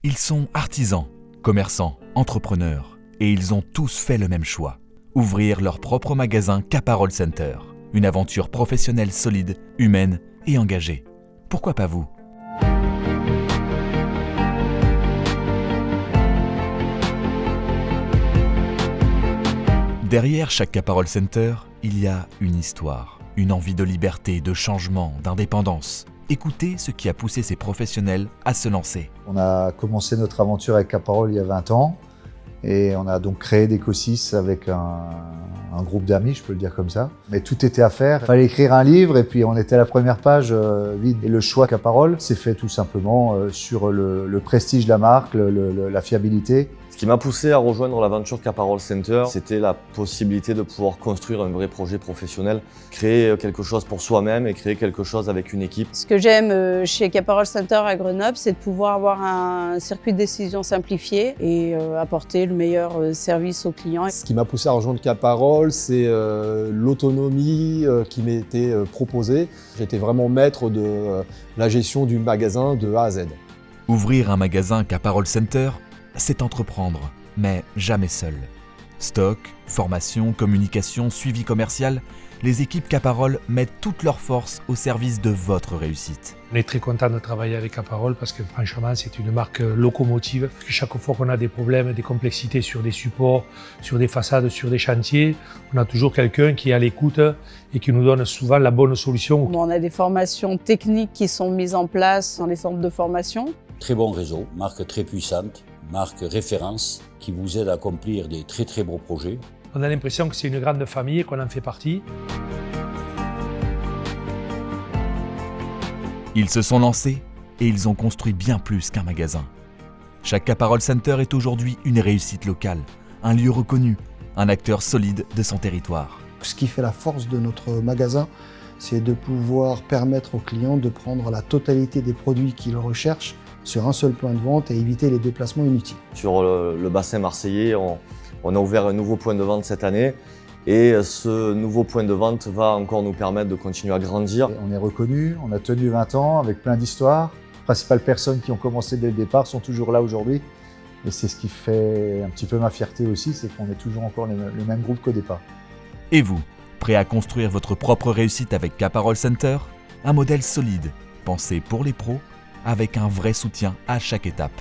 Ils sont artisans, commerçants, entrepreneurs, et ils ont tous fait le même choix. Ouvrir leur propre magasin Caparol Center. Une aventure professionnelle solide, humaine et engagée. Pourquoi pas vous ? Derrière chaque Caparol Center, il y a une histoire, une envie de liberté, de changement, d'indépendance. Écoutez ce qui a poussé ces professionnels à se lancer. On a commencé notre aventure avec Caparol il y a 20 ans et on a donc créé Deco6 avec un groupe d'amis, je peux le dire comme ça. Mais tout était à faire. Il fallait écrire un livre et puis on était à la première page vide. Et le choix Caparol s'est fait tout simplement sur le prestige de la marque, la fiabilité. Ce qui m'a poussé à rejoindre l'aventure Caparol Center, c'était la possibilité de pouvoir construire un vrai projet professionnel, créer quelque chose pour soi-même et créer quelque chose avec une équipe. Ce que j'aime chez Caparol Center à Grenoble, c'est de pouvoir avoir un circuit de décision simplifié et apporter le meilleur service aux clients. Ce qui m'a poussé à rejoindre Caparol, c'est l'autonomie qui m'était proposée. J'étais vraiment maître de la gestion du magasin de A à Z. Ouvrir un magasin Caparol Center, c'est entreprendre, mais jamais seul. Stock, formation, communication, suivi commercial, les équipes Caparol mettent toutes leurs forces au service de votre réussite. On est très content de travailler avec Caparol parce que franchement c'est une marque locomotive. Chaque fois qu'on a des problèmes, des complexités sur des supports, sur des façades, sur des chantiers, on a toujours quelqu'un qui est à l'écoute et qui nous donne souvent la bonne solution. On a des formations techniques qui sont mises en place dans les centres de formation. Très bon réseau, marque très puissante, marque référence qui vous aide à accomplir des très beaux projets. On a l'impression que c'est une grande famille et qu'on en fait partie. Ils se sont lancés et ils ont construit bien plus qu'un magasin. Chaque Caparol Center est aujourd'hui une réussite locale, un lieu reconnu, un acteur solide de son territoire. Ce qui fait la force de notre magasin, c'est de pouvoir permettre aux clients de prendre la totalité des produits qu'ils recherchent sur un seul point de vente et éviter les déplacements inutiles. Sur le bassin marseillais, on a ouvert un nouveau point de vente cette année et ce nouveau point de vente va encore nous permettre de continuer à grandir. On est reconnu, on a tenu 20 ans avec plein d'histoires. Les principales personnes qui ont commencé dès le départ sont toujours là aujourd'hui. Et c'est ce qui fait un petit peu ma fierté aussi, c'est qu'on est toujours encore le même groupe qu'au départ. Et vous, prêt à construire votre propre réussite avec Caparol Center ? Un modèle solide, pensé pour les pros, avec un vrai soutien à chaque étape.